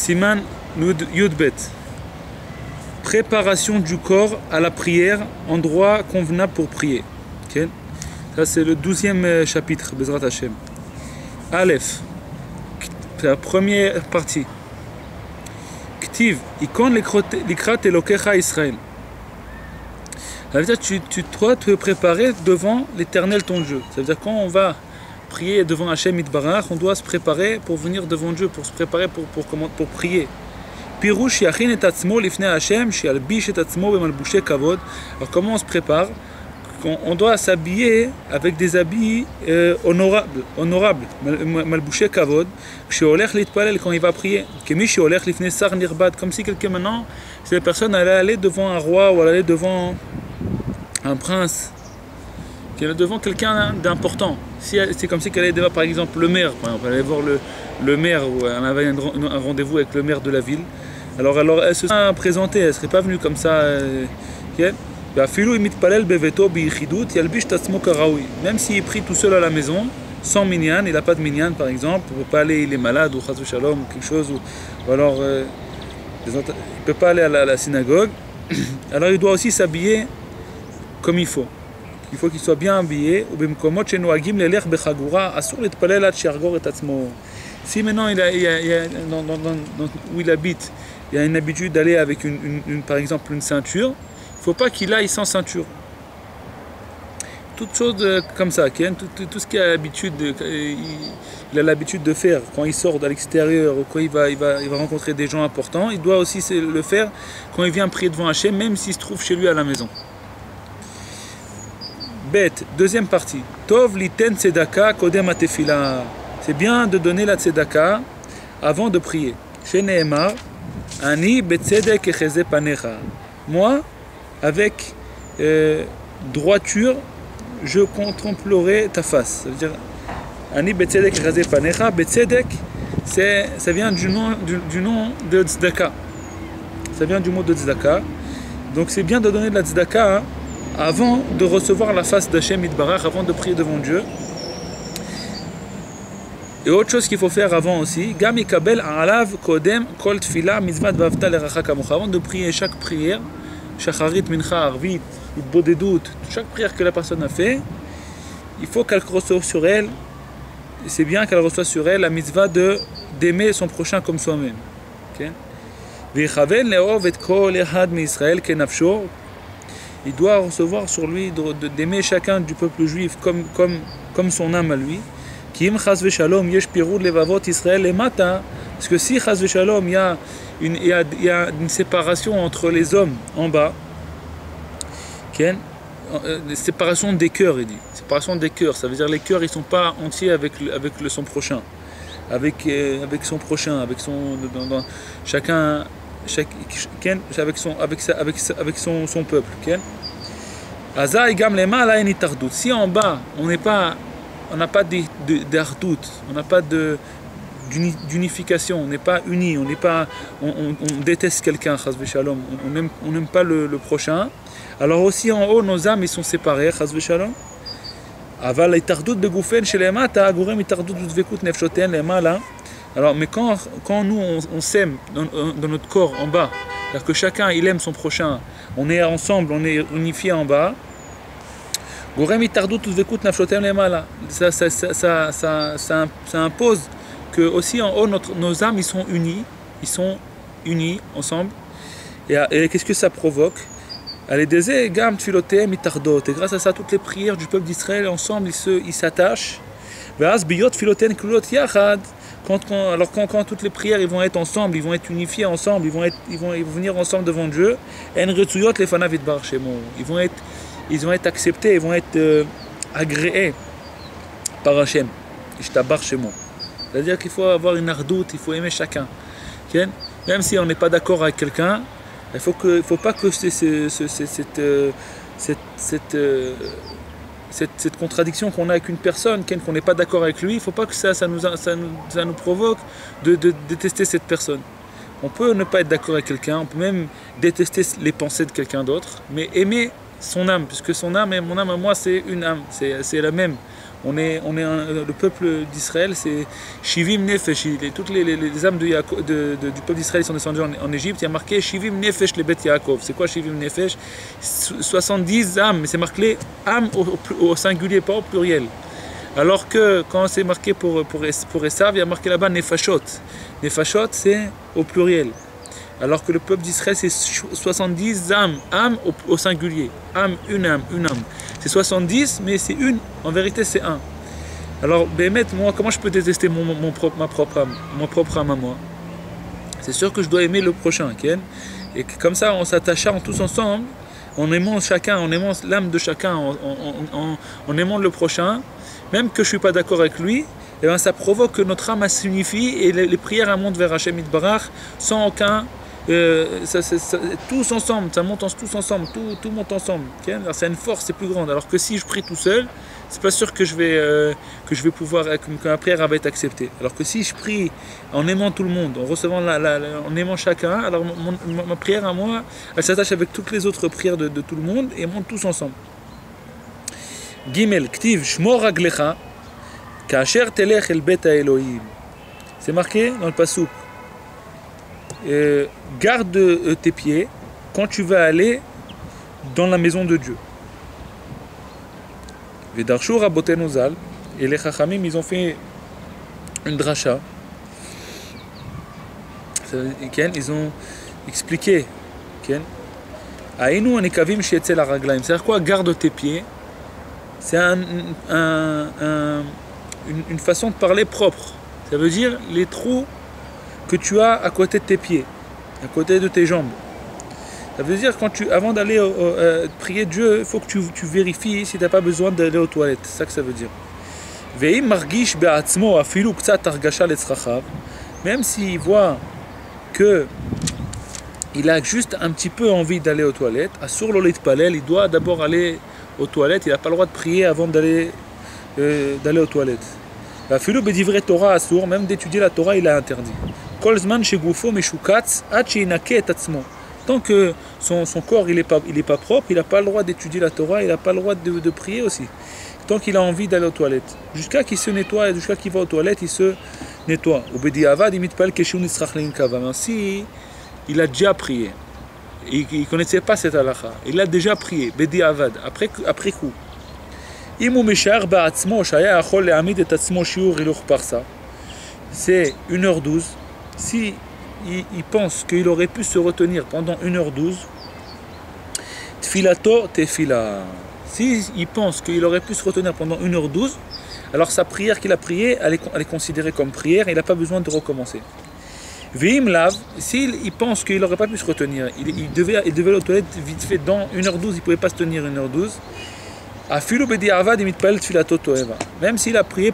Siman Yudbet. Préparation du corps à la prière, endroit convenable pour prier. Okay? Ça c'est le 12e chapitre, Bezrat Hashem. Aleph, la première partie. Ktiv, Ikon likrat elokecha Israël. Ça veut dire que tu dois te préparer devant l'Éternel ton Dieu. Ça veut dire quand on va prier devant Hashem Itbarach, on doit se préparer pour venir devant Dieu, pour se préparer pour prier. Pirouche yachin et atzmo lifnei Hashem, shialbish et atzmo bemalbushe kavod. Alors comment on se prépare? On doit s'habiller avec des habits honorables, malbushe kavod, sheolech litpalel quand il va prier. Kemi sheolech lifnei sar nirbad, comme si quelqu'un maintenant, si la personne allait aller devant un roi ou allait devant un prince, qu'elle est devant quelqu'un d'important. Si c'est comme si qu'elle allait devant par exemple le maire, par exemple, elle allait voir le maire, ou elle avait un rendez-vous avec le maire de la ville. Alors elle se serait présentée, elle ne serait pas venue comme ça. Même s'il prie tout seul à la maison, sans minyan, il n'a pas de minyan par exemple, il ne peut pas aller, il est malade ou chas shalom ou quelque chose, ou alors il ne peut pas aller à la synagogue, alors il doit aussi s'habiller comme il faut. Il faut qu'il soit bien habillé. Si maintenant où il habite, il a une habitude d'aller avec par exemple une ceinture, il ne faut pas qu'il aille sans ceinture. Toutes choses comme ça, tout ce qu'il a l'habitude de faire quand il sort de l'extérieur ou quand il va rencontrer des gens importants, il doit aussi le faire quand il vient prier devant Hachem, même s'il se trouve chez lui à la maison. Bête, deuxième partie. Tov liten tzedaka kodem atefila. C'est bien de donner la tzedaka avant de prier. Chez Nehemar, ani betzedek echeze panecha. Moi, avec droiture, je contemplerai ta face. Ça veut dire, ani betzedek echeze panecha. Betzedek, ça vient du nom de tzedaka. Ça vient du mot de tzedaka. Donc c'est bien de donner de la tzedaka avant de recevoir la face d'Hachem Itbarach, avant de prier devant Dieu. Et autre chose qu'il faut faire avant aussi, Gam ikabel alav kodem kol tfila mitzvat vavta leracha kamocha. Avant de prier chaque prière, shacharit, mincha, arvit, bodedut, chaque prière que la personne a fait, il faut qu'elle reçoive sur elle, et c'est bien qu'elle reçoive sur elle la mitzvah d'aimer son prochain comme soi-même. V'yichaven le'ov et kol ehad mi'Israël kenafsho. Il doit recevoir sur lui d'aimer chacun du peuple juif comme son âme à lui. Parce que si chas v'shalom, il y a une séparation entre les hommes en bas, une séparation des cœurs, il dit. Séparation des cœurs, ça veut dire les cœurs ils sont pas entiers avec son prochain, avec son prochain, avec son chacun. Avec son peuple. Si en bas on n'a pas d'ardout, on n'a pas d'unification, on n'est pas unis, on déteste quelqu'un, on n'aime pas le prochain, alors aussi en haut nos âmes ils sont séparées, alors, mais quand nous on s'aime dans notre corps en bas, c'est-à-dire que chacun il aime son prochain, on est ensemble, on est unifié en bas, ça impose que aussi en haut nos âmes ils sont unis ensemble. Et qu'est-ce que ça provoque? Et grâce à ça, toutes les prières du peuple d'Israël ensemble ils s'attachent. Quand toutes les prières ils vont être ensemble, ils vont être unifiés ensemble, ils vont venir ensemble devant Dieu, ils vont être acceptés, ils vont être agréés par Hachem. C'est-à-dire qu'il faut avoir une ardoute, il faut aimer chacun. Même si on n'est pas d'accord avec quelqu'un, il faut pas que cette contradiction qu'on a avec une personne, qu'on n'est pas d'accord avec lui, il ne faut pas que ça nous provoque de détester cette personne. On peut ne pas être d'accord avec quelqu'un, on peut même détester les pensées de quelqu'un d'autre, mais aimer son âme, puisque son âme et mon âme à moi c'est une âme, c'est la même. Le peuple d'Israël, c'est Shivim Nefesh. Toutes les âmes du peuple d'Israël sont descendues en Égypte. Il y a marqué Shivim Nefesh le Bet Yaakov. C'est quoi Shivim Nefesh? 70 âmes, mais c'est marqué âmes au singulier, pas au pluriel. Alors que quand c'est marqué pour Esav, il y a marqué là-bas Nefashot. Nefashot, c'est au pluriel. Alors que le peuple d'Israël, c'est 70 âmes, âmes au singulier. Âme, une âme. C'est 70, mais c'est une. En vérité, c'est un. Alors, Bémet, moi, comment je peux détester ma propre âme à moi? C'est sûr que je dois aimer le prochain, Ken. Et comme ça, en s'attachant tous ensemble, en aimant chacun, en aimant l'âme de chacun, en aimant le prochain, même que je ne suis pas d'accord avec lui, eh bien, ça provoque que notre âme s'unifie et les prières montent vers Hachem Yitbarach sans aucun... tous ensemble, ça monte tous ensemble, tout monte ensemble. Okay? C'est une force, c'est plus grande. Alors que si je prie tout seul, c'est pas sûr que je vais pouvoir, que ma prière va être acceptée. Alors que si je prie en aimant tout le monde, en recevant en aimant chacun, alors ma prière à moi, elle s'attache avec toutes les autres prières de tout le monde et monte tous ensemble. Gimel, Ktiv, Shmor Raglecha, Kasher Telech El Bet Elohim. C'est marqué dans le passouk. Garde tes pieds quand tu vas aller dans la maison de Dieu. Vedarshu Rabotenu Zal, et les Chachamim, ils ont fait une dracha. Ils ont expliqué. Aïnou anikavim sheetzel haraglaim. C'est-à-dire quoi? Garde tes pieds. C'est une façon de parler propre. Ça veut dire les trous que tu as à côté de tes pieds, à côté de tes jambes. Ça veut dire avant d'aller prier Dieu, il faut que tu vérifies si tu n'as pas besoin d'aller aux toilettes. C'est ça que ça veut dire. Même s'il voit que il a juste un petit peu envie d'aller aux toilettes, Asur lo litpalel, il doit d'abord aller aux toilettes, il n'a pas le droit de prier avant d'aller aux toilettes. Même d'étudier la Torah, il a interdit. Tant que son corps il est pas propre, il n'a pas le droit d'étudier la Torah, il n'a pas le droit de prier aussi. Tant qu'il a envie d'aller aux toilettes. Jusqu'à qu'il se nettoie, jusqu'à qu'il va aux toilettes, il se nettoie. Si il a déjà prié, il ne connaissait pas cette halakha, il a déjà prié, Bedi Avad, après coup. C'est 1h12. Si il pense qu'il aurait pu se retenir pendant 1h12, Tfilato tefila. Si il pense qu'il aurait pu se retenir pendant 1h12, alors sa prière qu'il a priée, elle est considérée comme prière et il n'a pas besoin de recommencer. Veim lav, s'il pense qu'il n'aurait pas pu se retenir, il devait aller aux toilettes vite fait dans 1h12, il ne pouvait pas se tenir 1h12. Même s'il a prié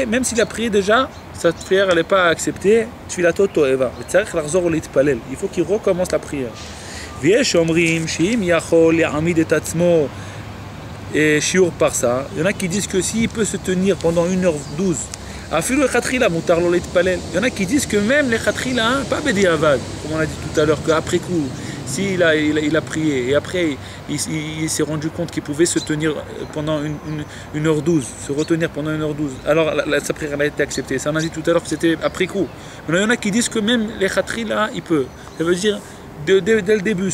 même s'il a prié déjà, sa prière elle n'est pas acceptée. Il faut qu'il recommence la prière. Il y en a qui disent que s'il peut se tenir pendant 1h12, il y en a qui disent que même les khatrila, pas Bedi Avad, comme on a dit tout à l'heure, qu'après coup, s'il a prié et après il s'est rendu compte qu'il pouvait se tenir pendant 1h12, se retenir pendant 1h12, alors sa prière a été acceptée. Ça on a dit tout à l'heure que c'était après coup. Mais il y en a qui disent que même les khatrila, il peut. Ça veut dire dès le début,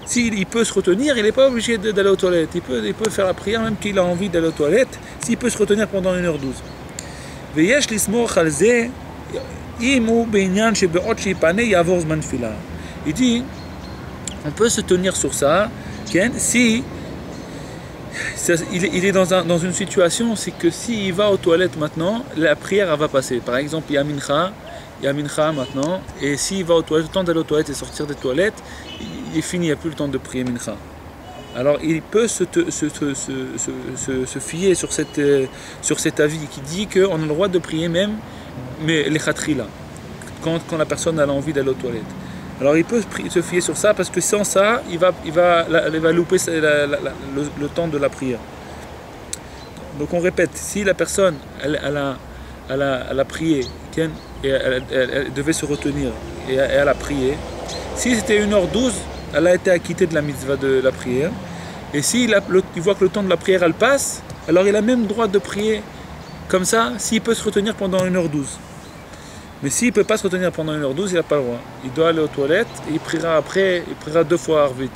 s'il peut se retenir, il n'est pas obligé d'aller aux toilettes. Il peut faire la prière même qu'il a envie d'aller aux toilettes, s'il peut se retenir pendant 1h12. Il dit, on peut se tenir sur ça, si il est dans une situation, c'est que s'il va aux toilettes maintenant, la prière va passer. Par exemple, il y a Mincha maintenant, et s'il va aux toilettes, le temps d'aller aux toilettes et sortir des toilettes, il est fini, il n'y a plus le temps de prier Mincha. Alors il peut se fier sur cet avis qui dit qu'on a le droit de prier même mais les khatrila, quand la personne a envie d'aller aux toilettes. Alors il peut se fier sur ça parce que sans ça, il va louper le temps de la prière. Donc on répète, si la personne elle a prié et elle devait se retenir et elle a prié, si c'était 1h12, elle a été acquittée de la mitzvah de la prière. Et s'il voit que le temps de la prière elle passe, alors il a même droit de prier comme ça s'il peut se retenir pendant 1h12. Mais s'il ne peut pas se retenir pendant 1h12, il n'a pas le droit. Il doit aller aux toilettes et il priera après, il priera 2 fois Arvit.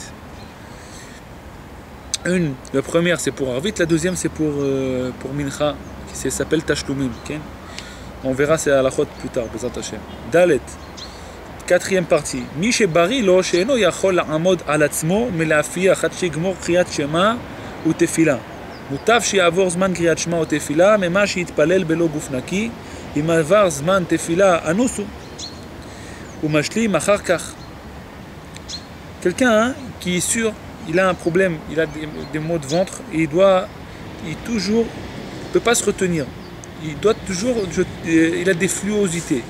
La première c'est pour Arvit, la deuxième c'est pour Mincha, qui s'appelle Tashlumim. Okay? On verra c'est à la chôte plus tard, Bezat Hashem. Dalet, quatrième partie. Mishe bari lo she'eno yachol la'amod al atzmo mela'afiyah chat shigmor kriyat shema ou tefila. מוטב שיעבור זמן קריאת שמע או תפילה ממה שיתפלל בלא גוף נקי אם עבר זמן תפילה אנוסו ומשלים אחר כך. Quelqu'un qui est sûr, il a un problème, il a des maux de ventre et il peut pas se retenir, il doit toujours, il a des flatuosités,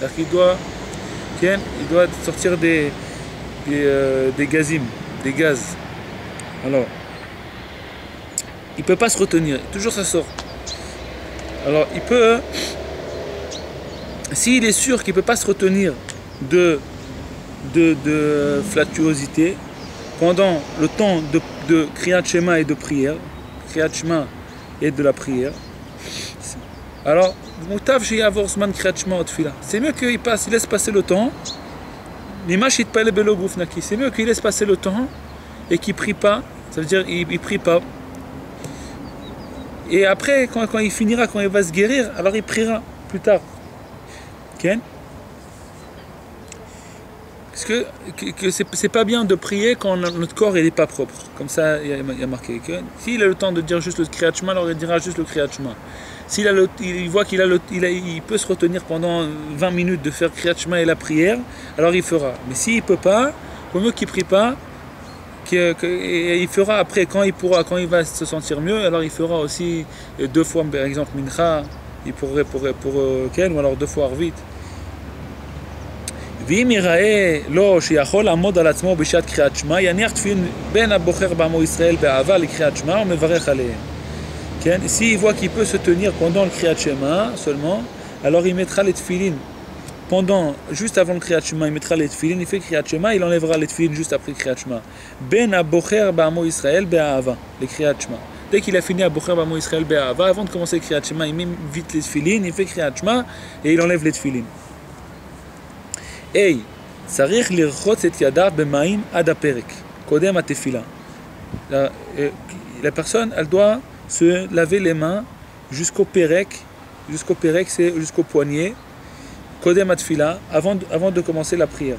c'est-à-dire qu'il doit sortir des gazim, des gaz. Alors il peut pas se retenir, toujours ça sort. Alors il peut, s'il est sûr qu'il peut pas se retenir de flatuosité pendant le temps de Kriyat Shema et de prière, Kriyat Shema et de la prière, alors c'est mieux qu'il laisse passer le temps. C'est mieux qu'il laisse passer le temps et qu'il prie pas, ça veut dire il prie pas. Et après, quand il finira, quand il va se guérir, alors il priera plus tard. Okay? Parce que c'est pas bien de prier quand notre corps n'est pas propre. Comme ça, il y a marqué. Okay? S'il a le temps de dire juste le Kriyat Shema, alors il dira juste le Kriyat Shema. Il voit qu'il peut se retenir pendant 20 minutes de faire Kriyat Shema et la prière, alors il fera. Mais s'il ne peut pas, il vaut mieux qu'il ne prie pas. Il fera après, quand il va se sentir mieux, alors il fera aussi 2 fois, par exemple, Mincha, il pourrait pour Ken, ou alors 2 fois Arvit. ואם יראה לו שיכול לעמוד על עצמו בשעת קריאת שמע, יניח תפילין בין הבוחר בעמו ישראל באהבה לקריאת שמע ומברך עליהם. כן? S'il voit qu'il peut se tenir pendant le Kriyat Shema seulement, alors il mettra les tefilines. Juste avant le Kriyat Shema, il mettra les tefilines, il fait Kriyat Shema, il enlèvera les tefilines juste après Kriyat Shema. Ben abocher ba'amo Israël be'ahava, les Kriyat Shema. Dès qu'il a fini abocher ba'amo Israël be'ahava, avant de commencer Kriyat Shema, il met vite les tefilines, il fait Kriyat Shema et il enlève les tefilines. Hey, צריך לרחוץ את ידיו במים עד הפרק, קודם התפילה. La personne, elle doit se laver les mains jusqu'au pérek, c'est jusqu'au poignet, קודם התפילה, avant de commencer la prière.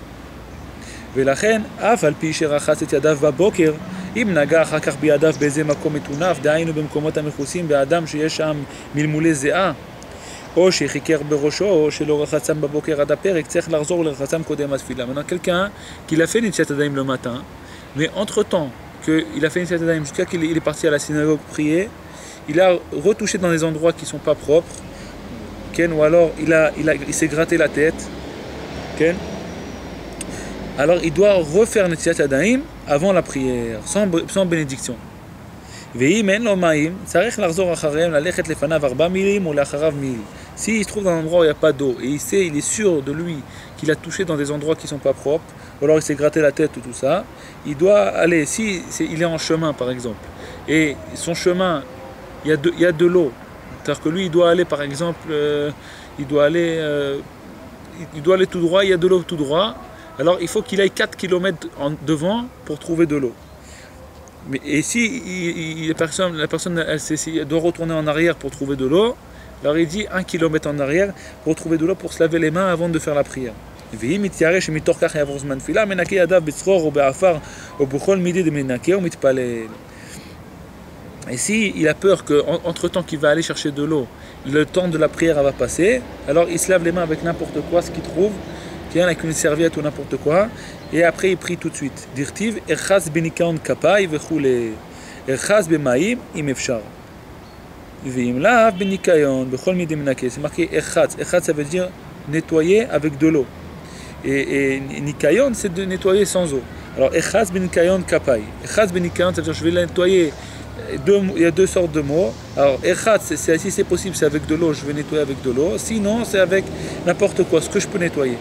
ולכן, אף על פי שרחץ את ידיו בבוקר, אם נגע אחר כך בידיו באיזה מקום מטונף, דהיינו במקומות המכוסים באדם שיש שם מלמולי זיעה, או שחיקר בראשו, או שלא רחצם בבוקר עד הפרק, צריך לחזור לרחצם קודם התפילה. Maintenant, quelqu'un qui a fait Netilat Yadayim le matin, mais entre-temps qu'il a fait Netilat Yadayim jusqu'à qu'il est parti à la synagogue prier, il a retouché dans des endroits qui ne sont pas propres, ou alors il s'est gratté la tête, alors il doit refaire Netilat Yadayim avant la prière, sans bénédiction. ואם אין לו מים, צריך לחזור אחריהם, ללכת לפניו 4 מילים ולאחריו מיל. S'il se trouve dans un endroit où il n'y a pas d'eau, et il est sûr de lui qu'il a touché dans des endroits qui ne sont pas propres, ou alors il s'est gratté la tête ou tout ça, il doit aller, il est en chemin par exemple, et son chemin, il y a de l'eau, c'est-à-dire que lui il doit aller par exemple, il doit aller tout droit, il y a de l'eau tout droit, alors il faut qu'il aille 4 km devant pour trouver de l'eau. Et si la personne elle doit retourner en arrière pour trouver de l'eau, alors il dit 1 km en arrière pour trouver de l'eau pour se laver les mains avant de faire la prière. Et si il a peur qu'entre temps qu'il va aller chercher de l'eau, le temps de la prière va passer, alors il se lave les mains avec n'importe quoi, ce qu'il trouve, avec une serviette ou n'importe quoi, et après il prie tout de suite. Dirtiv, erchaz benikaon kapai vechule, erchaz bemaim im efshar. Veim lav benikaon bechol midi menake. C'est marqué erchaz. Erchaz ça veut dire nettoyer avec de l'eau. Et nikayon c'est de nettoyer sans eau. Alors erchaz benikaon kapai. Erchaz benikaon ça veut dire je vais la nettoyer. Il y a 2 sortes de mots. Alors erchaz, si c'est possible c'est avec de l'eau, je vais nettoyer avec de l'eau. Sinon c'est avec n'importe quoi, ce que je peux nettoyer.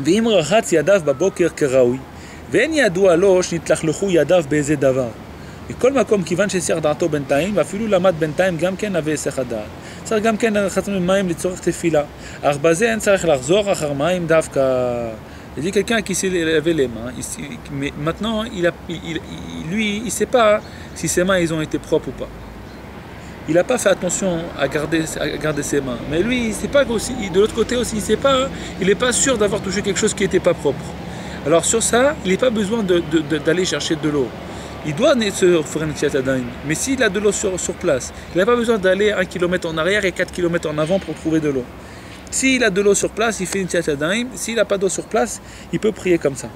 ואם רחץ ידיו בבוקר כראוי ואין ידוע לו שנתלכלכו ידיו באיזה דבר. מכל מקום, כיוון שהסיח דעתו בינתיים, ואפילו למד בינתיים גם כן להביא היסח הדעת. צריך גם כן לרחץ מים לצורך תפילה. אך בזה אין צריך לחזור אחר מים דווקא. Il dit quelqu'un qui s'est lavé les mains. Maintenant, lui, il ne sait pas si ses mains ils ont été propres ou pas. Il n'a pas fait attention à garder ses mains. Mais lui, il sait pas aussi, de l'autre côté aussi, il n'est pas sûr d'avoir touché quelque chose qui n'était pas propre. Alors sur ça, il n'a pas besoin d'aller chercher de l'eau. Il doit se faire une netilat yadayim. Mais s'il a de l'eau sur place, il n'a pas besoin d'aller 1 km en arrière et 4 km en avant pour trouver de l'eau. S'il a de l'eau sur place, il fait une netilat yadayim. S'il n'a pas d'eau sur place, il peut prier comme ça.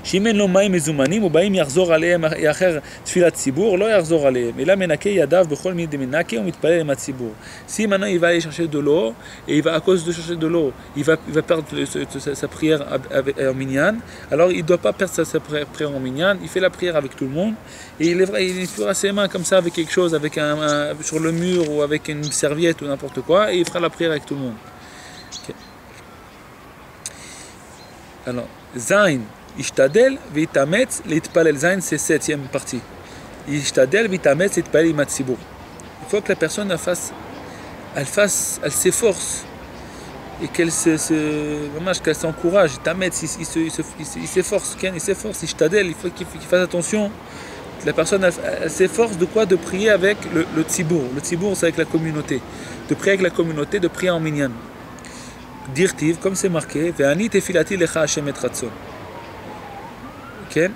שאם אין לו מים מזומנים ובאים יחזור עליהם אחר תפילת ציבור, לא יחזור עליהם, אלא מנקה ידיו בכל מיני דמנקה ומתפלל עם הציבור. Si maintenant il va aller chercher de l'eau, et il va, à cause de chercher de l'eau, il va perdre sa prière en minyan, alors il ne doit pas perdre sa prière en minyan, il fait la prière avec tout le monde, et il fera ses mains comme ça avec quelque chose, sur le mur ou avec une serviette ou n'importe quoi, et il fera la prière avec tout le monde. Okay. Alors, Zain. Ishtadel vitametz l'itpalel zain, c'est 7e partie. Ishtadel vitametz l'itpalel imatzibur. Il faut que la personne elle s'efforce et qu'elle s'encourage. Tametz, il s'efforce, il s'efforce. Ishtadel, il faut qu'il fasse attention. La personne elle s'efforce de quoi? De prier avec le tzibur. Le tzibur, c'est avec la communauté. De prier avec la communauté, de prier en minyan. Dirtiv, comme c'est marqué, ve'ani tefilati lecha Hashem et ratzon. Okay.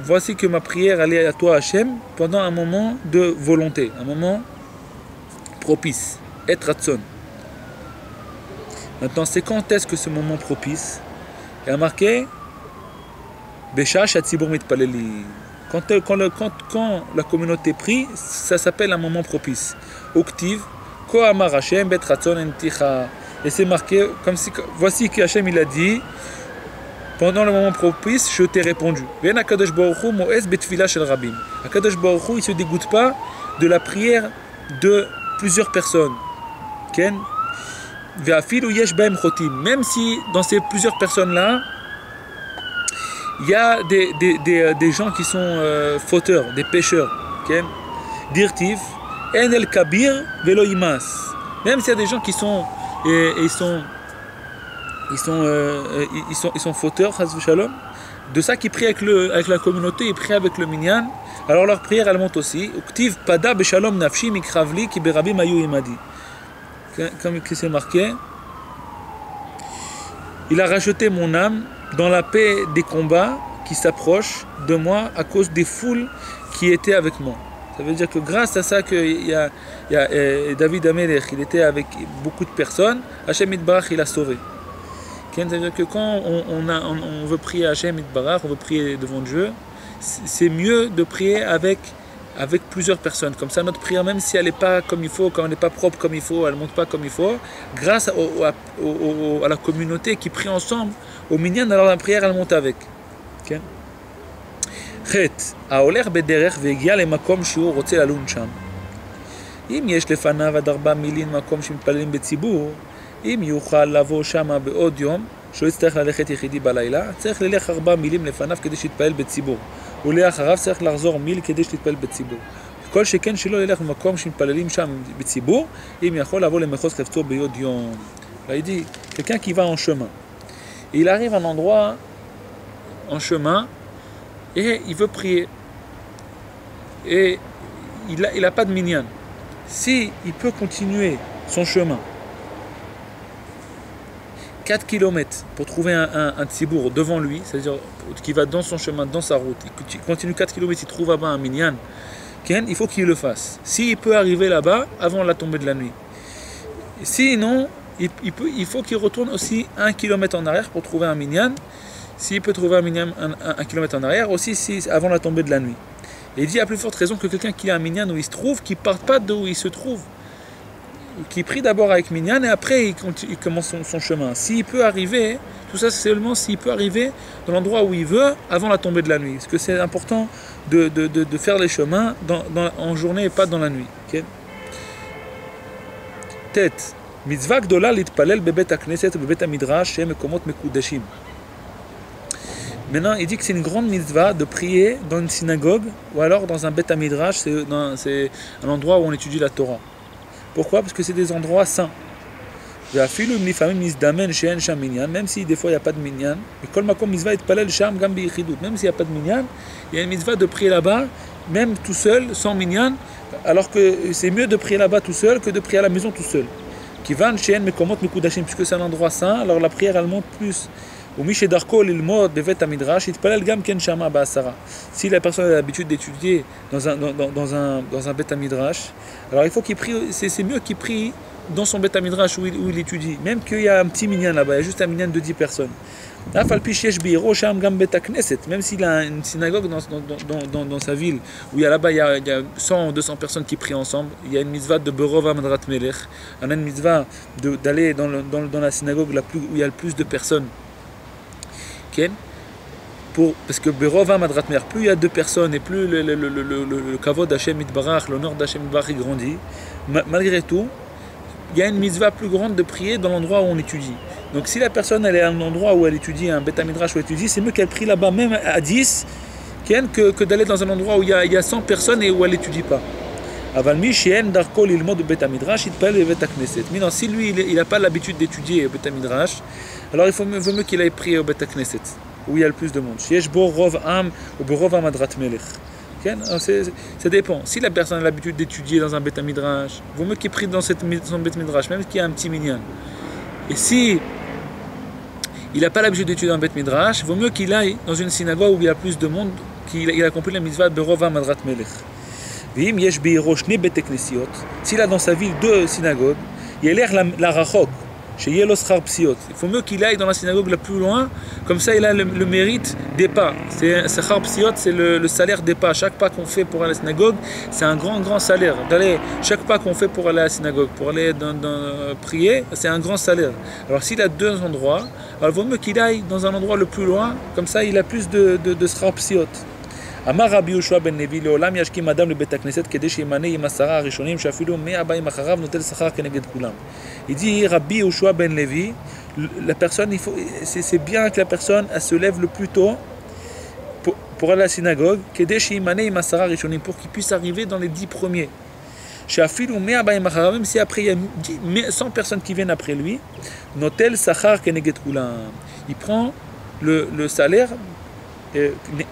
Voici que ma prière elle est à toi Hachem pendant un moment de volonté, un moment propice, et ratzon. Maintenant, c'est quand est-ce que ce moment propice? Il y a marqué Besha shatzibur mitpaleli. Quand la communauté prie, ça s'appelle un moment propice. Uktiv ko amar Hachem bet ratzon enticha. Et c'est marqué comme si voici que Hachem il a dit pendant le moment propice, je t'ai répondu. Akadosh Baruch Hu mo'ez betfila shel rabim. Akadosh Baruch Hu, il ne se dégoûte pas de la prière de plusieurs personnes. Ken? Ve'afilu yesh bahem chotim. Même si dans ces plusieurs personnes-là, il y a des gens qui sont fauteurs, des pécheurs. Ken? Dirtiv, en el kabir velo imas. Même s'il y a des gens qui sont ils sont fauteurs, shalom, de ça qui prient avec la communauté, ils prient avec le minyan, alors leur prière elle monte aussi. Uktiv pada beshalom nafshi mikravli ki berabim ayu imadi. Comme c'est marqué, il a racheté mon âme dans la paix des combats qui s'approchent de moi à cause des foules qui étaient avec moi. Ça veut dire que grâce à ça il y a David Amelech, il était avec beaucoup de personnes, Hashem Yitbarach il a sauvé. C'est-à-dire que quand on veut prier à Hashem Yitbarach, on veut prier devant Dieu, c'est mieux de prier avec plusieurs personnes. Comme ça, notre prière, même si elle n'est pas comme il faut, quand elle n'est pas propre comme il faut, elle ne monte pas comme il faut, grâce à la communauté qui prie ensemble, au minyan, alors la prière, elle monte avec. ח' ההולך בדרך והגיע למקום שהוא רוצה ללון שם. אם יש לפניו עד 4 מילים מקום שמתפללים בציבור, אם יוכל לבוא שמה בעוד יום, שלא יצטרך ללכת יחידי בלילה, צריך ללך 4 מילים לפניו כדי שיתפלל בציבור. ולאחריו צריך לחזור מיל כדי שיתפלל בציבור. כל שכן שלא ילך במקום שמתפללים שם בציבור, אם יכול לבוא למחוז חפצו בעוד יום. Là, il dit, quelqu'un qui va en chemin. Et il arrive à un endroit en chemin et il veut prier. Et il n'a pas de minyan. Si il peut continuer son chemin 4 km pour trouver un tsibour devant lui, c'est-à-dire qui va dans son chemin, dans sa route, il continue 4 km, il trouve là-bas un minyan, il faut qu'il le fasse. S'il peut arriver là-bas avant la tombée de la nuit. Sinon, il faut qu'il retourne aussi 1 km en arrière pour trouver un minyan. S'il peut trouver un minyan 1 km en arrière, aussi avant la tombée de la nuit. Et il dit à plus forte raison que quelqu'un qui a un minyan où il se trouve, qui ne parte pas d'où il se trouve, qui prie d'abord avec minyan et après il commence son chemin. S'il peut arriver, tout ça c'est seulement s'il peut arriver dans l'endroit où il veut avant la tombée de la nuit. Parce que c'est important de faire les chemins en journée et pas dans la nuit. Okay? Tête. Mitzvah gdola litpalel bebet hakneset bebet hamidrash shem mekomot mekudashim. Maintenant, il dit que c'est une grande mitzvah de prier dans une synagogue ou alors dans un Beth Midrash, c'est un endroit où on étudie la Torah. Pourquoi? Parce que c'est des endroits saints. Même si des fois il n'y a pas de minyan, même s'il n'y a pas de minyan, il y a une mitzvah de prier là-bas, même tout seul, sans minyan, alors que c'est mieux de prier là-bas tout seul que de prier à la maison tout seul. Puisque c'est un endroit saint, alors la prière elle monte plus. Si la personne a l'habitude d'étudier dans un Beth Midrash, alors il faut qu'il prie, c'est mieux qu'il prie dans son Beth Midrash où il étudie, même qu'il y a un petit minyan là-bas, il y a juste un minyan de 10 personnes. Même s'il a une synagogue dans sa ville, où il y a là-bas il y a 100 ou 200 personnes qui prient ensemble, il y a une mitzvah de Berova Madrat Melech, on a une mitzvah d'aller dans la synagogue où il y a le plus de personnes. Parce que Berova Madrat Melech, plus il y a 2 personnes et plus le kavod d'Hashem Itbarach, l'honneur d'Hashem Itbarach grandit, malgré tout, il y a une mitzvah plus grande de prier dans l'endroit où on étudie. Donc si la personne elle est à un endroit où elle étudie, un Beth Midrash où elle étudie, c'est mieux qu'elle prie là-bas même à 10 que d'aller dans un endroit où il y a 100 personnes et où elle n'étudie pas. Mais si lui il n'a pas l'habitude d'étudier au Beth Midrash, alors il vaut mieux qu'il aille prier au Beth Knesset, où il y a le plus de monde. Ça dépend. Si la personne a l'habitude d'étudier dans un Beth Midrash, il vaut mieux qu'il prie dans son Beth Midrash, même s'il y a un petit minyan. Et si il n'a pas l'habitude d'étudier dans un Beth Midrash, il vaut mieux qu'il aille dans une synagogue où il y a plus de monde, qu'il a accompli la mitzvah de Berova Madrat Melech. S'il a dans sa ville 2 synagogues, il a l'air la rachok. Il faut mieux qu'il aille dans la synagogue la plus loin, comme ça il a le mérite des pas. C'est le salaire des pas. Chaque pas qu'on fait pour aller à la synagogue, c'est un grand salaire. Chaque pas qu'on fait pour aller à la synagogue, pour aller prier, c'est un grand salaire. Alors s'il a 2 endroits, alors il vaut mieux qu'il aille dans un endroit le plus loin, comme ça il a plus de schar psiot. אמר רבי יהושע בן לוי לעולם ישכים אדם לבית הכנסת כדי שימנה עם 10 הראשונים שאפילו 100 הבאים אחריו נוטל שכר כנגד כולם. Il dit Rabbi Yehoshua ben Levi, la personne, c'est bien que la personne elle se lève le plus tôt pour aller à la synagogue, כדי שימנה עם 10 הראשונים, pour qu'il puisse arriver dans les 10 premiers. שאפילו 100 הבאים אחריו, même si après il y a 100 personnes qui viennent après lui, נוטל שכר כנגד כולם. Il prend le salaire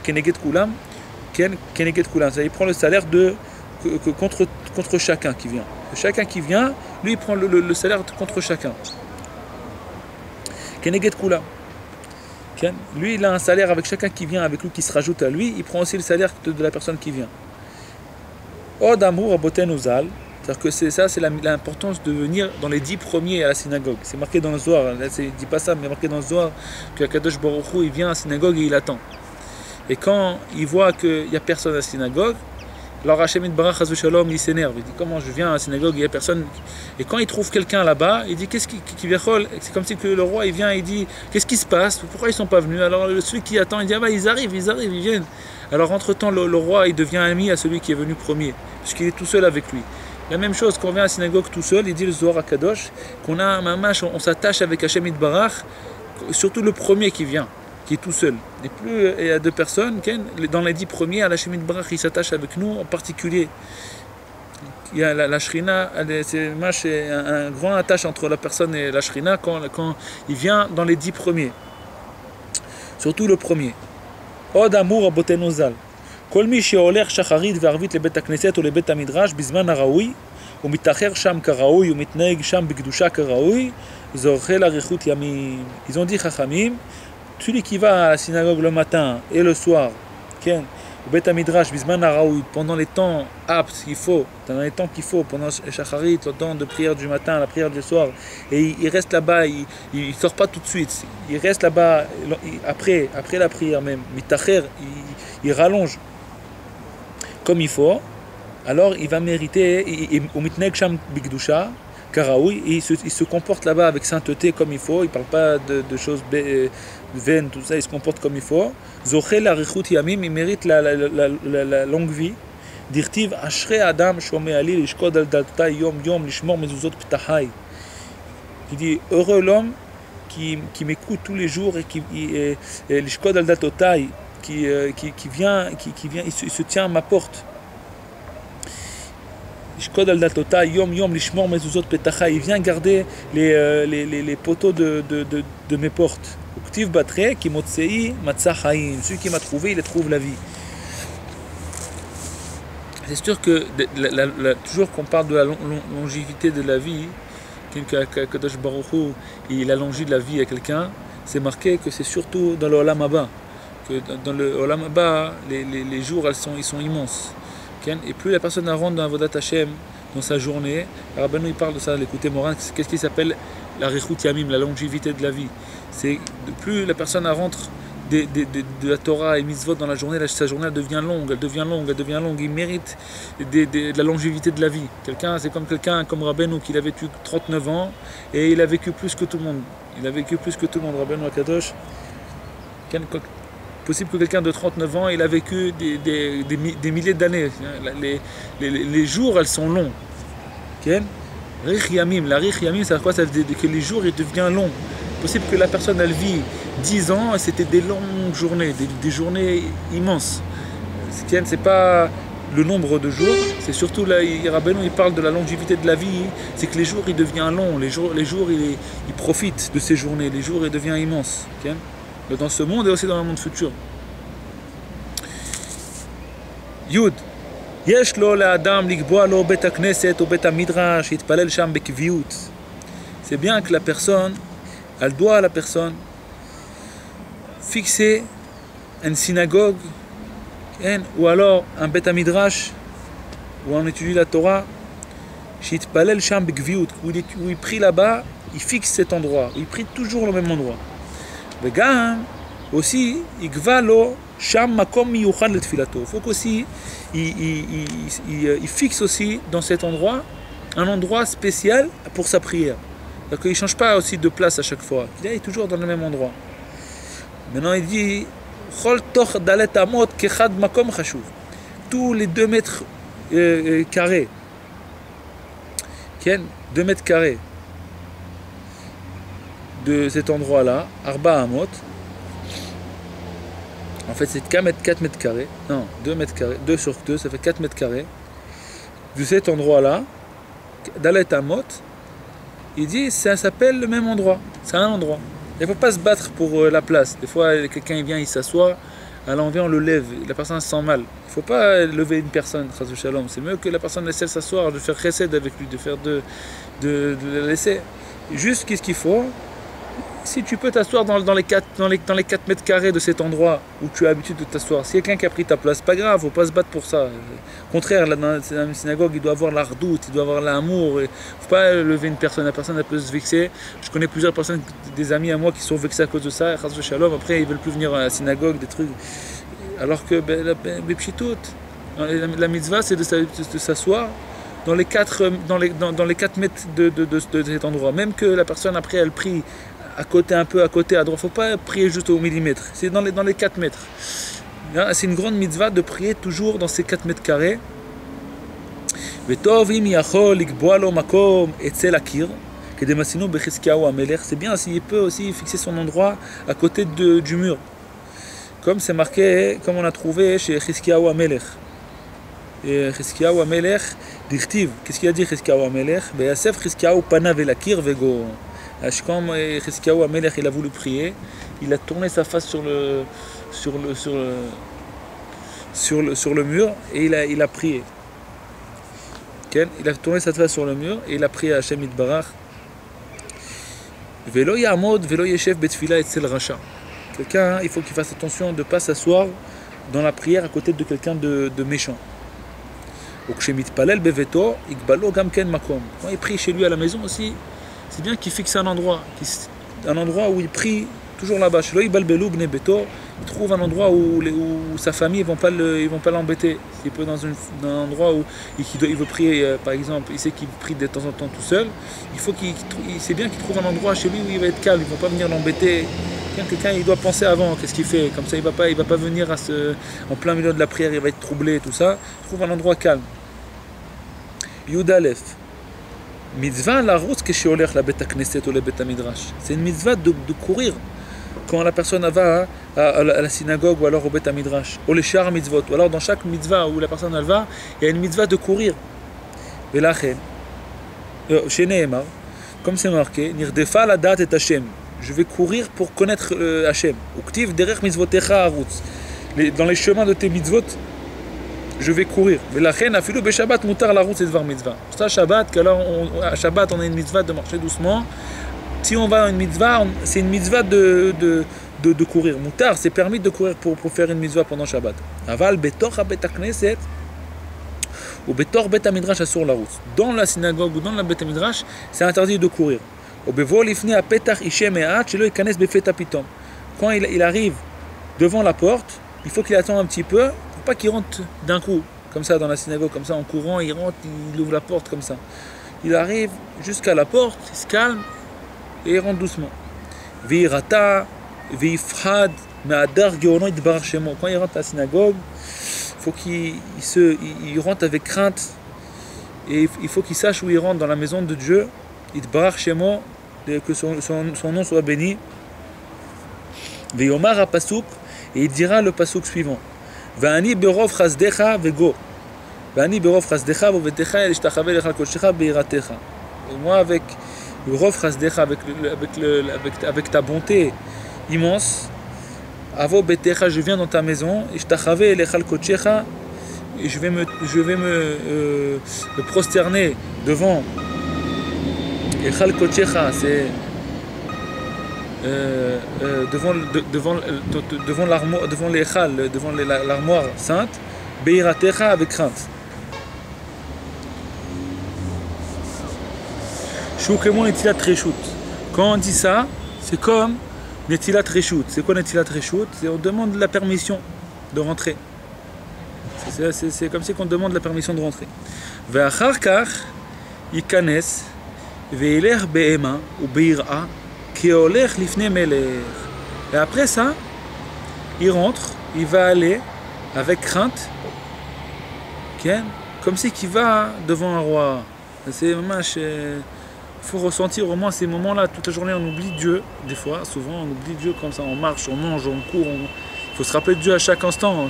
כנגד כולם. Il prend le salaire contre chacun qui vient. Chacun qui vient, lui il prend le salaire contre chacun. Lui il a un salaire avec chacun qui vient avec lui, qui se rajoute à lui, il prend aussi le salaire de la personne qui vient. Od amour aboten uzal, c'est-à-dire que c'est l'importance de venir dans les 10 premiers à la synagogue. C'est marqué dans le Zohar, là, il ne dit pas ça, mais marqué dans le Zohar que Kadosh Baruch Hu, il vient à la synagogue et il attend. Et quand il voit qu'il n'y a personne à la synagogue, alors Hachem Itbarach Chas v'Shalom, il s'énerve. Il dit comment je viens à la synagogue, il n'y a personne. Et quand il trouve quelqu'un là-bas, il dit qu'est-ce qui c'est comme si que le roi il vient et il dit qu'est-ce qui se passe, pourquoi ils ne sont pas venus. Alors celui qui attend, il dit ah bah ils arrivent, ils viennent. Alors entre-temps, le roi il devient ami à celui qui est venu premier, puisqu'il est tout seul avec lui. La même chose, quand on vient à la synagogue tout seul, il dit le Zohar HaKadosh, qu'on a un mamash, on s'attache avec Hachem Itbarach, surtout le premier qui vient, qui est tout seul. Et plus il y a 2 personnes, dans les 10 premiers, à la Hachem Itbarach, il s'attache avec nous en particulier. Il y a la Shrina, c'est un grand attache entre la personne et la Shrina quand il vient dans les 10 premiers. Surtout le premier. Od amour abotenu zal. כל מי שהולך שחרית וערבית לבית הכנסת או לבית המדרש בזמן הראוי ומתאחר שם כראוי ומתנהג שם בקדושה כראוי זוכה לאריכות ימים. Ils ont dit חכמים, celui qui va à la synagogue le matin et le soir, au Beth Midrash, Bisman Haraoui, pendant les temps aptes qu'il faut, pendant les temps qu'il faut, pendant Shacharit, le temps de prière du matin, la prière du soir, et il reste là-bas, il ne sort pas tout de suite, il reste là-bas après la prière même, Mitacher, il rallonge comme il faut, alors il va mériter, au Mitneg Sham Bigdusha, Karaoui, il se comporte là-bas avec sainteté comme il faut, il ne parle pas de choses vaines, tout ça, il se comporte comme il faut. Zochel Arichut Yamim, il mérite la longue vie. Dirtiv Ashre Adam Shomé Ali, Lishkod al Dalta Yom Yom, Lishmor Mezuzot Ptahai. Il dit heureux l'homme qui m'écoute tous les jours et l'ishkod al datotai, qui vient, il se tient à ma porte. Ishkod al datotai, yom yom lishmor mezuzot petacha, il vient garder les poteaux de mes portes. Uktiv batre ki motsei matzah haim, celui qui m'a trouvé, il trouve la vie. C'est sûr que toujours qu'on parle de la longévité de la vie, Kadosh Baruch Hu, il allonge la vie à quelqu'un, c'est marqué que c'est surtout dans le Olam Haba, que dans le Olam Haba, les jours ils sont immenses. Et plus la personne rentre dans Avodat Hashem, dans sa journée, Rabbeinu il parle de ça, l'écouter Moran, qu'est-ce qui s'appelle la Rechut Yamim, la longévité de la vie. C'est plus la personne rentre de la Torah et mitzvot dans la journée, sa journée elle devient longue, il mérite de la longévité de la vie. C'est comme quelqu'un comme Rabbeinu qui a vécu 39 ans et il a vécu plus que tout le monde. Rabbeinu Akadosh, possible que quelqu'un de 39 ans il a vécu des milliers d'années. Les jours elles sont longs. Rich Yamim, la Rich Yamim, c'est quoi? Ça veut dire que les jours ils deviennent longs. Possible que la personne elle vit 10 ans et c'était des longues journées, des journées immenses. C'est pas le nombre de jours, c'est surtout là, Rabbeinu il parle de la longévité de la vie, c'est que les jours ils deviennent longs, les jours ils profitent de ces journées, les jours ils deviennent immenses. Dans ce monde et aussi dans le monde futur. Yud. יש לו לאדם לקבוע לו בית הכנסת או בית המדרש, יתפלל שם בקביעות. C'est bien que la personne, elle doit à la personne fixer une synagogue ou alors un beit midrash où on étudie la Torah, שיתפלל שם בקביעות, où il prie là-bas, il fixe cet endroit, il prie toujours au même endroit. וגם aussi, יקבע לו שם מקום מיוחד לתפילתו. Il faut qu'aussi il fixe aussi dans cet endroit un endroit spécial pour sa prière. Donc il ne change pas aussi de place à chaque fois. Il est toujours dans le même endroit. Maintenant il dit tous les 2 mètres carrés, 2 mètres carrés de cet endroit-là, Arba Amot. En fait, c'est 4 mètres carrés. Non, 2 mètres carrés. 2 sur 2, ça fait 4 mètres carrés. De cet endroit-là, Dalet Amot, il dit ça s'appelle le même endroit. C'est un endroit. Il ne faut pas se battre pour la place. Des fois, quelqu'un vient, il s'assoit, à l'envers, on le lève. La personne se sent mal. Il ne faut pas lever une personne, Chazou Shalom. C'est mieux que la personne laisse s'asseoir, de faire chesed avec lui, de la laisser. Juste, qu'est-ce qu'il faut? Si tu peux t'asseoir dans les 4 mètres carrés de cet endroit où tu as l'habitude de t'asseoir, si quelqu'un qui a pris ta place, pas grave, il ne faut pas se battre pour ça. Au contraire, là, dans une synagogue, il doit avoir l'ardoute, il doit avoir l'amour. Il ne faut pas lever une personne, la personne elle peut se vexer. Je connais plusieurs personnes, des amis à moi qui sont vexés à cause de ça, Shalom, après ils ne veulent plus venir à la synagogue, des trucs. Alors que la mitzvah, c'est de s'asseoir dans les 4 mètres de cet endroit. Même que la personne après elle prie à côté, un peu à côté, à droite. Il ne faut pas prier juste au millimètre. C'est dans les 4 mètres. C'est une grande mitzvah de prier toujours dans ces 4 mètres carrés. C'est bien s'il peut aussi fixer son endroit à côté du mur. Comme c'est marqué, comme on a trouvé chez Chizkiyahu HaMelech. Et Chizkiyahu HaMelech, d'Irtiv. Qu'est-ce qu'il a dit Chizkiyahu HaMelech? Yasef Chizkiyahu panav el akir vego. Quand Chizkiyahu HaMelech il a voulu prier, il a tourné sa face sur le mur et il a prié. Il a tourné sa face sur le mur et il a prié à Hashem Yitbarach. Velo yamod velo yeshev betfila etzel rasha. Quelqu'un, il faut qu'il fasse attention de ne pas s'asseoir dans la prière à côté de quelqu'un de méchant. Quand il prie chez lui à la maison aussi, c'est bien qu'il fixe un endroit où il prie toujours là-bas. Il trouve un endroit où sa famille ne vont pas l'embêter. S'il peut dans un endroit où il veut prier, par exemple, il sait qu'il prie de temps en temps tout seul, c'est bien qu'il trouve un endroit chez lui où il va être calme, ils ne vont pas venir l'embêter. Quelqu'un il doit penser avant qu'est-ce qu'il fait, comme ça il va pas venir en plein milieu de la prière, il va être troublé, tout ça. Il trouve un endroit calme. Yud Aleph. Mitzvah la route que chez Olech la beta knesset ou la beta midrash. C'est une mitzvah de courir quand la personne va à la synagogue ou alors au beta midrash. Ou les char mitzvot. Ou alors dans chaque mitzvah où la personne elle va, il y a une mitzvah de courir. Et la chen, chez Nehemar, comme c'est marqué, nirdefa la date et Hashem. Je vais courir pour connaître Hashem. Uktiv derech mitzvotecha arutz. Dans les chemins de tes mitzvot, je vais courir. Mais la reine a fait le Shabbat mutar la route c'est devoir mitzvah. Pour ça Shabbat, à Shabbat on a une mitzvah de marcher doucement. Si on va à une mitzvah, c'est une mitzvah de courir. Mutar, c'est permis de courir pour faire une mitzvah pendant Shabbat. Aval betor ha bet knesset ou betor bet midrash asur la route. Dans la synagogue ou dans la bet midrash, c'est interdit de courir. Ou bevo lifne a petach ishem eat shelo ikanes befeta pitom. Quand il arrive devant la porte, il faut qu'il attende un petit peu. Pas qu'il rentre d'un coup, comme ça dans la synagogue, comme ça en courant, il rentre, il ouvre la porte comme ça. Il arrive jusqu'à la porte, il se calme et il rentre doucement. Virata, vifhad, me'adar geono idbar shemo. Quand il rentre à la synagogue, il faut qu'il rentre avec crainte et il faut qu'il sache où il rentre dans la maison de Dieu. Idbar shemo, que son nom soit béni. Veyomar a pasuk, et il dira le pasuk suivant. ואני ברוב חסדך וגו. ואני ברוב חסדך ובביתך להשתחווה לך לקודשך ביראתך. Et moi avec le rov chasdecha, avec ta bonté immense, avo betecha, je viens dans ta maison, ishtachave elechal kodshecha, et je vais me prosterner devant echal kodshecha, c'est devant l'armoire, devant l'échal, devant l'armoire sainte, beiratecha, avec crainte. Choukemon netilat reshut. Quand on dit ça, c'est comme netilat reshut. C'est quoi netilat reshut? C'est on demande la permission de rentrer. C'est comme si on demande la permission de rentrer. Ve'achar kach yikanes ve'ilech be'ema ou be'ira ke'olech lifnei melech. Et après ça, il rentre, il va aller avec crainte, comme si qu'il va devant un roi. C'est vraiment... Il faut ressentir au moins ces moments-là. Toute la journée, on oublie Dieu. Des fois, souvent, on oublie Dieu comme ça. On marche, on mange, on court. Il faut se rappeler de Dieu à chaque instant.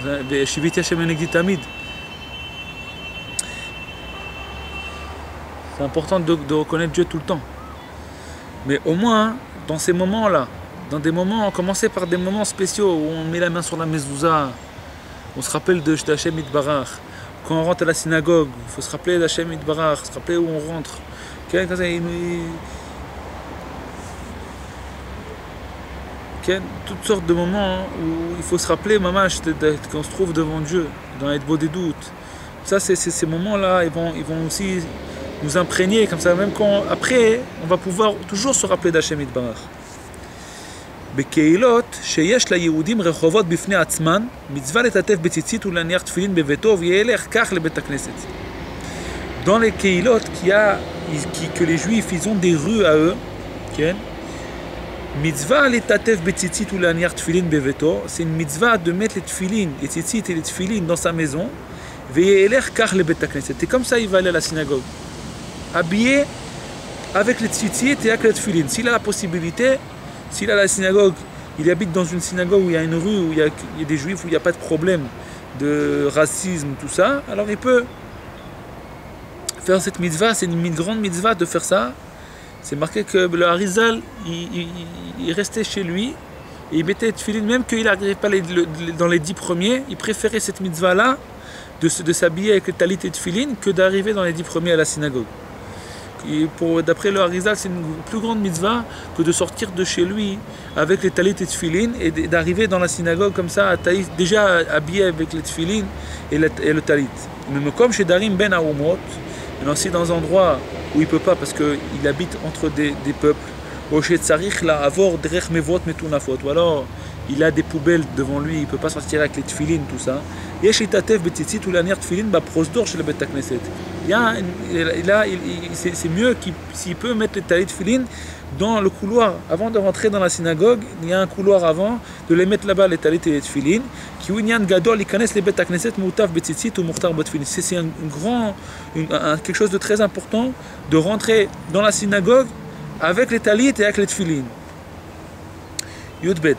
C'est important de reconnaître Dieu tout le temps. Mais au moins, dans ces moments-là, dans des moments, commencer par des moments spéciaux où on met la main sur la mezouza, on se rappelle de Hashem Yitbarach. Quand on rentre à la synagogue, il faut se rappeler d'Hashem Yitbarach, se rappeler où on rentre. Toutes sortes de moments où il faut se rappeler qu'on se trouve devant Dieu, dans les beaux des doutes. Ça, ces moments-là, ils vont aussi nous imprégner comme ça, même quand après, on va pouvoir toujours se rappeler d'Hashem Yitbarach. בקהילות שיש ליהודים רחובות בפני עצמן, מצווה לטטף בציצית ולהניח תפילין בביתו וילך כך לבית הכנסת. Dans les keilot que les juifs ils ont des rues à eux, mitzvah les tatef betzitzit ou la niar tfilin beveto, c'est une mitzvah de mettre les tfilin, les tzitzit et les tfilin dans sa maison, veyeler kach le betakneset. Et comme ça il va aller à la synagogue, habillé avec les tzitzit et avec les tfilin. S'il a la possibilité, s'il a la synagogue, il habite dans une synagogue où il y a une rue où il y a des juifs, où il n'y a pas de problème de racisme, tout ça, alors il peut faire cette mitzvah. C'est une grande mitzvah de faire ça. C'est marqué que le Harizal il restait chez lui et il mettait tefillin, même qu'il n'arrivait pas dans les 10 premiers, il préférait cette mitzvah là de s'habiller avec le talit et tefillin que d'arriver dans les 10 premiers à la synagogue. D'après le Harizal, c'est une plus grande mitzvah que de sortir de chez lui avec les talit et tefillin et d'arriver dans la synagogue comme ça déjà habillé avec les tefillin et le talit. Mais comme chez Darim ben Aumot, mais aussi dans un endroit où il ne peut pas parce qu'il habite entre des peuples, ou alors il a des poubelles devant lui, il ne peut pas sortir avec les tefillin, tout ça. C'est mieux s'il peut mettre les talit tefillin dans le couloir. Avant de rentrer dans la synagogue, il y a un couloir avant, de les mettre là-bas les talit et les tefillin, C'est quelque chose de très important de rentrer dans la synagogue avec les talit et avec les tefilin. Yudbet.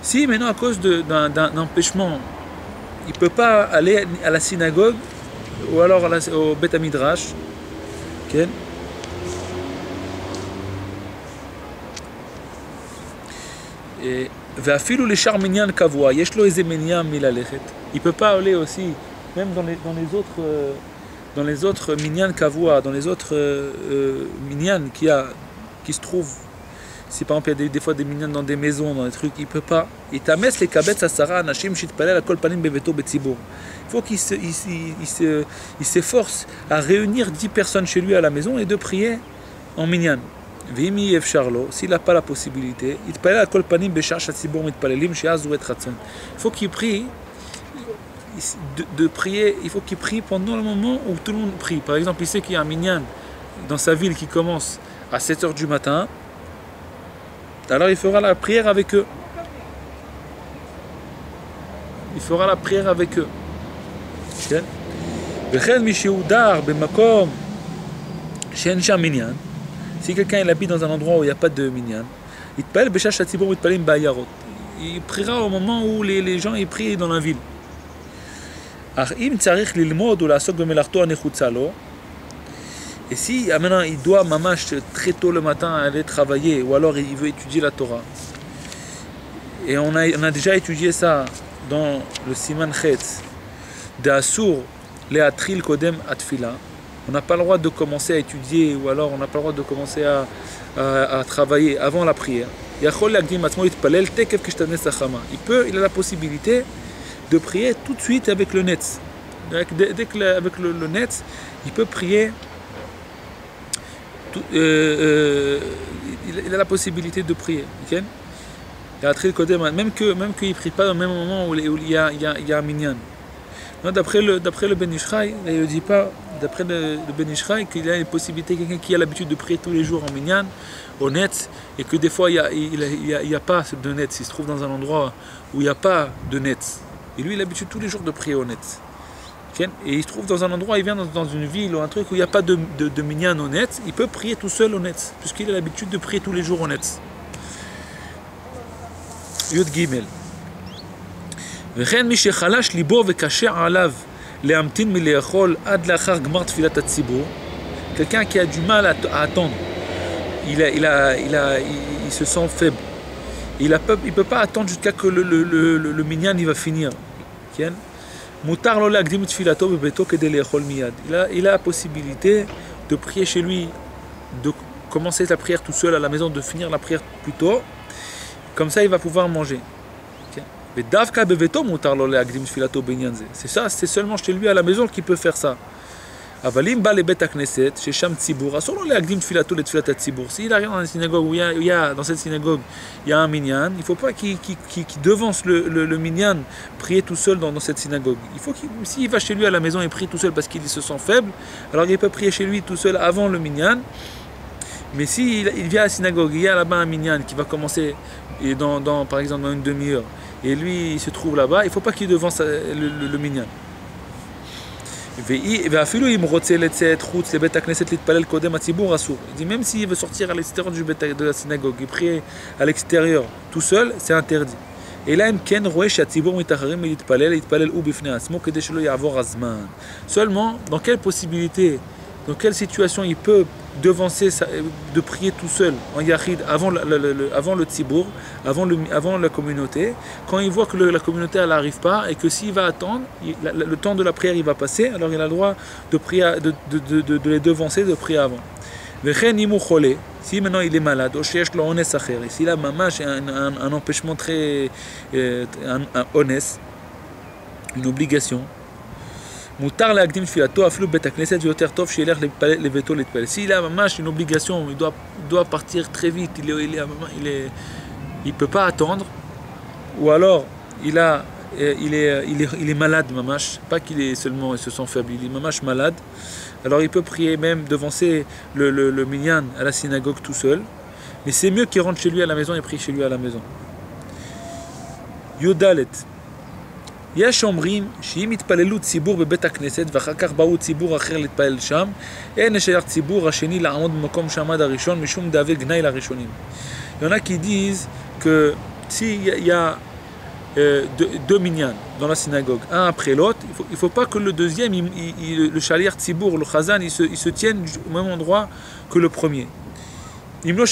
Si maintenant à cause d'un empêchement, il ne peut pas aller à la synagogue ou alors au Bet Midrash, okay? Et il ne peut pas aller aussi, même dans les autres minyan kavua, dans les autres minyan qui se trouvent. Si par exemple il y a des fois des minyan dans des maisons, dans des trucs, il ne peut pas. Il faut qu'il s'efforce à réunir 10 personnes chez lui à la maison et de prier en minyan. S'il n'a pas la possibilité, il faut qu'il prie de prier, il faut qu'il prie pendant le moment où tout le monde prie. Par exemple, il sait qu'il y a un minyan dans sa ville qui commence à 7h du matin, alors il fera la prière avec eux. Il fera la prière avec eux. Si quelqu'un il habite dans un endroit où il n'y a pas de minyan, il priera au moment où les gens ils prient dans la ville. Et si maintenant il doit mamash très tôt le matin aller travailler ou alors il veut étudier la Torah, et on a déjà étudié ça dans le Siman Chetz de Asur Leatril Kodem Atfila, on n'a pas le droit de commencer à étudier ou alors on n'a pas le droit de commencer à travailler avant la prière. Il a la possibilité de prier tout de suite avec le net. Avec le net, il peut prier. Il a la possibilité de prier. Okay? Même qu'il ne prie pas au même moment où il y a un minyan. D'après le Ben Ishraï, il ne dit pas, d'après le Ben Ishraï, qu'il y a une possibilité, quelqu'un qui a l'habitude de prier tous les jours en minyan, au net, et que des fois il n'y a pas de net, il se trouve dans un endroit où il n'y a pas de net. Et lui, il a l'habitude tous les jours de prier au net. Okay? Et il se trouve dans un endroit, il vient dans une ville ou un truc où il n'y a pas de minyan au net, il peut prier tout seul au net, puisqu'il a l'habitude de prier tous les jours au net. Yud Gimel. Quelqu'un qui a du mal à attendre, il se sent faible, il ne peut pas attendre jusqu'à que le minyan il va finir. Il a la possibilité de prier chez lui, de commencer la prière tout seul à la maison, de finir la prière plus tôt, comme ça il va pouvoir manger. C'est ça, c'est seulement chez lui à la maison qu'il peut faire ça. S'il arrive dans une synagogue dans cette synagogue il y a un minyan, il ne faut pas qu'il devance le minyan prier tout seul dans cette synagogue. Il faut s'il va chez lui à la maison et prie tout seul parce qu'il se sent faible, alors il peut prier chez lui tout seul avant le minyan. Mais s'il vient à la synagogue, il y a là-bas un minyan qui va commencer par exemple dans une demi-heure, et lui il se trouve là-bas, il ne faut pas qu'il devance le minyan. Il dit même s'il veut sortir à l'extérieur de la synagogue et prier à l'extérieur tout seul, c'est interdit. Et là, seulement dans quelle possibilité, dans quelle situation il peut devancer de prier tout seul en yachid avant le tzibour, avant la communauté, quand il voit que la communauté elle n'arrive pas et que s'il va attendre, le temps de la prière il va passer, alors il a le droit de prier, de les devancer, de prier avant. Si maintenant il est malade, s'il a mamash un empêchement très honnête, une obligation, s'il a une obligation, il doit partir très vite, il ne peut pas attendre, ou alors il a il est malade, mamash, pas qu'il est seulement, il se sent faible, il est mamash malade, alors il peut prier même, devancer le minyan à la synagogue tout seul, mais c'est mieux qu'il rentre chez lui à la maison et prie chez lui à la maison. Yodalet. יש אומרים שאם יתפללו ציבור בבית הכנסת ואחר כך באו ציבור אחר להתפלל שם, אין שייך ציבור השני לעמוד במקום שעמד הראשון משום דאבי גנאי לראשונים. Il y en a qui disent que s'il y a deux minyan dans la synagogue, un après l'autre, il ne faut pas que le deuxième, le shaliach tzibur, le chazan, il se tienne au même endroit que le premier. Seulement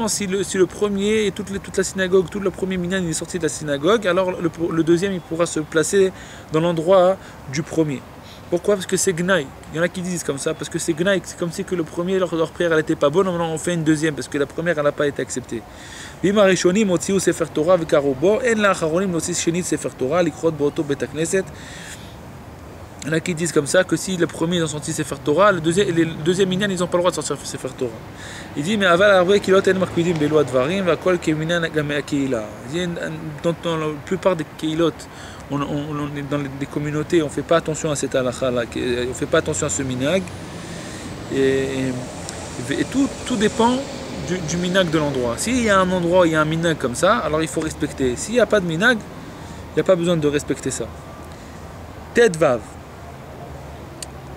si le premier et toute la synagogue, tout le premier minyan est sorti de la synagogue, alors le deuxième il pourra se placer dans l'endroit du premier. Pourquoi? Parce que c'est gnaï. Il y en a qui disent comme ça, parce que c'est gnaï, c'est comme si que le premier, leur prière n'était pas bonne, maintenant on fait une deuxième, parce que la première elle n'a pas été acceptée. Il y en a qui disent comme ça que si le premier ils ont sorti Sefer Torah, le deuxième minyan ils n'ont pas le droit de sortir Sefer Torah. Il dit mais aval arbe kilot en makpidim belo advarim va kol keminyan gam keila. Dans la plupart des keilot, on est dans des communautés, on fait pas attention à cette halakha là, on fait pas attention à ce minhag et tout dépend du minhag de l'endroit. S'il y a un endroit où il y a un minhag comme ça, alors il faut respecter. S'il n'y a pas de minhag, il n'y a pas besoin de respecter ça. Tet vav.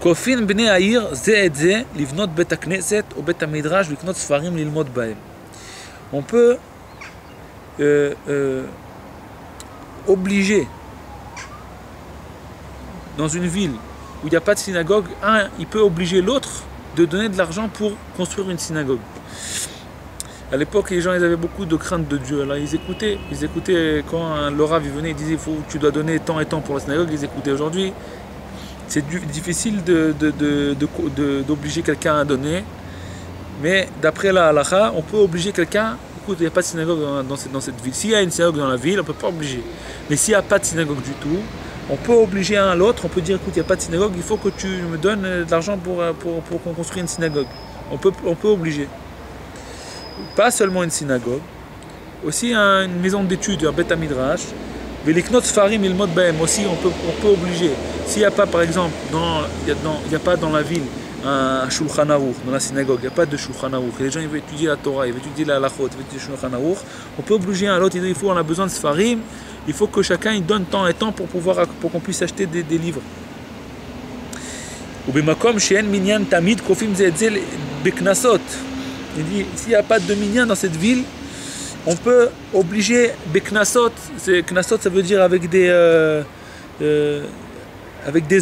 כופין בני העיר זה את זה לבנות בית הכנסת או בית המדרש לקנות ספרים ללמוד בהם. On peut obliger dans une ville où il n'y a pas de synagogue, il peut obliger l'autre de donner de l'argent pour construire une synagogue. À l'époque, les gens ils avaient beaucoup de crainte de Dieu. Alors ils écoutaient quand le rav venait, il disait tu dois donner tant et tant pour la synagogue, ils écoutaient. Aujourd'hui, c'est difficile d'obliger quelqu'un à donner, mais d'après la halakha, on peut obliger quelqu'un. Écoute, il n'y a pas de synagogue dans cette ville. S'il y a une synagogue dans la ville, on ne peut pas obliger. Mais s'il n'y a pas de synagogue du tout, on peut obliger un à l'autre. On peut dire écoute, il n'y a pas de synagogue, il faut que tu me donnes de l'argent pour qu'on construise une synagogue. On peut obliger. Pas seulement une synagogue, aussi une maison d'études, un beth midrash. Veliknot Sfarim ilmod bahem aussi, on peut obliger. S'il n'y a pas, par exemple, il n'y a pas dans la ville un Shulchan Aruch, dans la synagogue, il n'y a pas de Shulchan Aruch, et les gens ils veulent étudier la Torah, ils veulent étudier la halachot, ils veulent étudier le Shulchan Aruch, on peut obliger un à l'autre, on a besoin de Sfarim, il faut que chacun il donne temps et temps pour qu'on puisse acheter des livres. Ou b'makom she'en minyan tamid kofim ze et ze beknasot. Il dit, s'il n'y a pas de minyan dans cette ville, on peut obliger beknasot. Knasot, ça veut dire avec des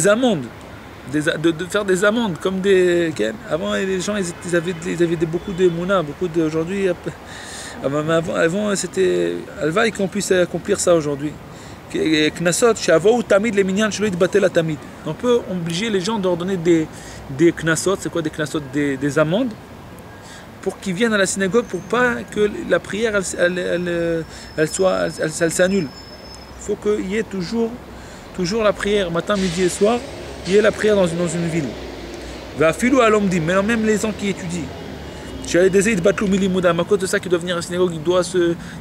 amendes, de faire des amendes, comme des. Avant, les gens ils avaient beaucoup de mouna, aujourd'hui. Avant, c'était. Alvaï qu'on puisse accomplir ça aujourd'hui. Knasot, shavou tamid les minyan shelo yitbatel la tamid. On peut obliger les gens de leur donner des knasot. C'est quoi des knasot? Des amendes, pour qu'ils viennent à la synagogue, pour pas que la prière elle s'annule. Il faut qu'il y ait toujours la prière, matin, midi et soir, il y ait la prière dans une ville. Mais même les gens qui étudient. À cause de ça, qui doivent venir à la synagogue,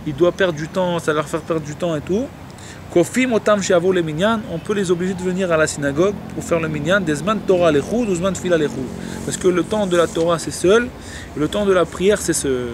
ils doivent perdre du temps, ça leur faire perdre du temps et tout. On peut les obliger de venir à la synagogue pour faire le minyan, des zman Torah lechud ou zman tfila lechud. Parce que le temps de la Torah c'est seul, et le temps de la prière c'est seul.